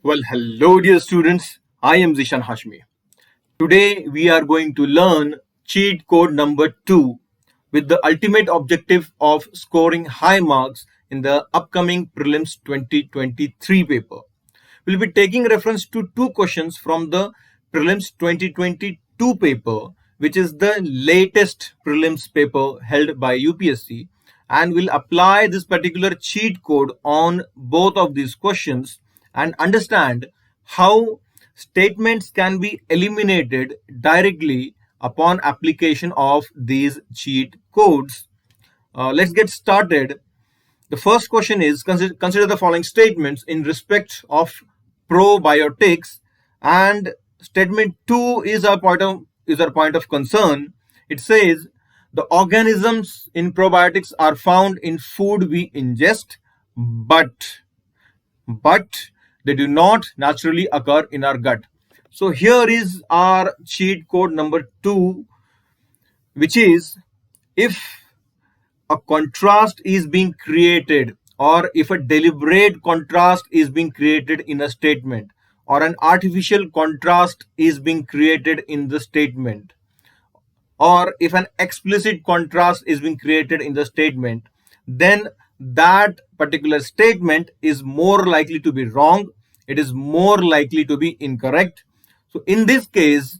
Well, hello, dear students. I am Zeeshan Hashmi. Today, we are going to learn cheat code number 2 with the ultimate objective of scoring high marks in the upcoming Prelims 2023 paper. We'll be taking reference to two questions from the Prelims 2022 paper, which is the latest Prelims paper held by UPSC, and we'll apply this particular cheat code on both of these questions and understand how statements can be eliminated directly upon application of these cheat codes. Let's get started. The first question is consider the following statements in respect of probiotics, and statement 2 is our point of concern. It says the organisms in probiotics are found in food we ingest, but they do not naturally occur in our gut. So here is our cheat code number 2, which is if a contrast is being created, or if a deliberate contrast is being created in a statement, or an artificial contrast is being created in the statement, or if an explicit contrast is being created in the statement, then that particular statement is more likely to be wrong. It is more likely to be incorrect. So in this case,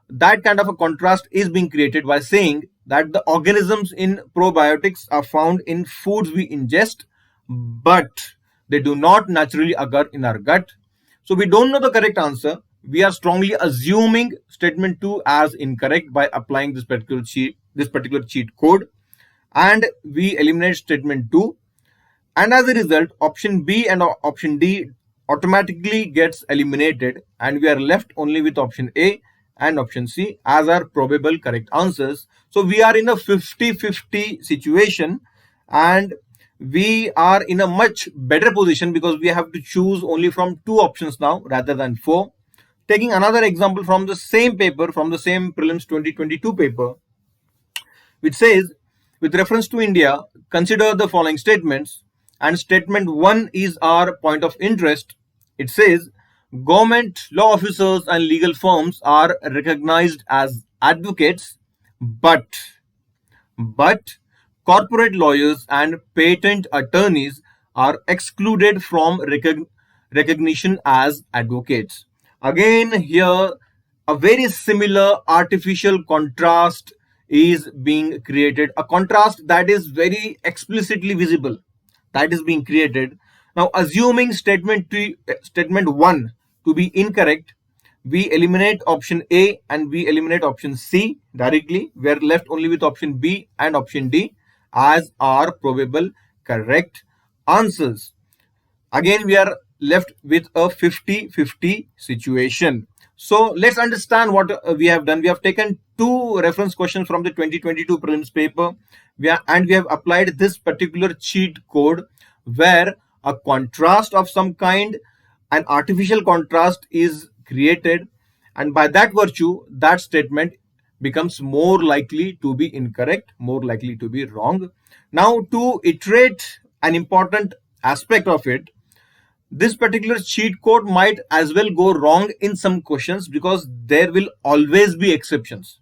that kind of a contrast is being created by saying that the organisms in probiotics are found in foods we ingest, but they do not naturally occur in our gut. So we don't know the correct answer. We are strongly assuming statement 2 as incorrect by applying this particular cheat code, and we eliminate statement 2, and as a result option B and option D automatically gets eliminated, and we are left only with option A and option C as our probable correct answers. So we are in a 50-50 situation, and we are in a much better position because we have to choose only from 2 options now rather than 4. Taking another example from the same paper, from the same Prelims 2022 paper, which says, with reference to India, consider the following statements, and statement 1 is our point of interest. It says, government, law officers and legal firms are recognized as advocates, but corporate lawyers and patent attorneys are excluded from recognition as advocates. Again, here a very similar artificial contrast is being created, a contrast that is very explicitly visible, that is being created. Now, assuming statement 1 to be incorrect, we eliminate option A and we eliminate option C directly. We are left only with option B and option D as our probable correct answers. Again, we are left with a 50-50 situation. So let's understand what we have done. We have taken 2 reference questions from the 2022 prelims paper, and we have applied this particular cheat code where a contrast of some kind, an artificial contrast, is created, and by that virtue that statement becomes more likely to be incorrect, more likely to be wrong. Now, to iterate an important aspect of it, this particular cheat code might as well go wrong in some questions because there will always be exceptions,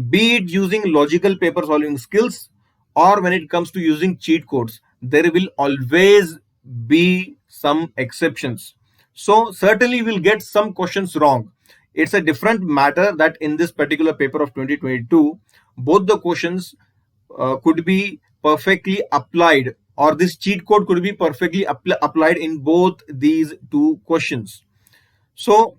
be it using logical paper solving skills or when it comes to using cheat codes. There will always be some exceptions. So certainly we'll get some questions wrong. It's a different matter that in this particular paper of 2022, both the questions could be perfectly applied, or this cheat code could be perfectly applied in both these 2 questions. So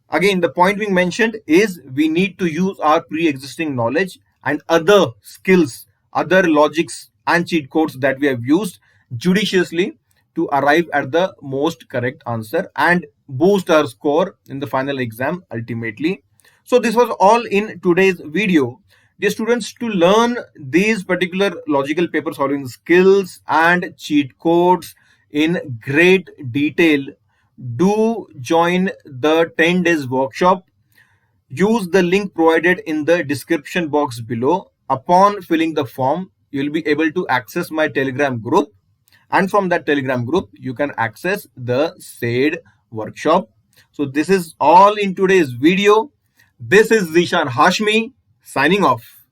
again, the point being mentioned is we need to use our pre-existing knowledge and other skills, other logics and cheat codes that we have used judiciously to arrive at the most correct answer and boost our score in the final exam ultimately. So this was all in today's video. Dear students, to learn these particular logical paper solving skills and cheat codes in great detail, do join the 10 days workshop. Use the link provided in the description box below. Upon filling the form, you will be able to access my Telegram group, and from that Telegram group you can access the said workshop. So this is all in today's video. This is Zeeshan Hashmi signing off.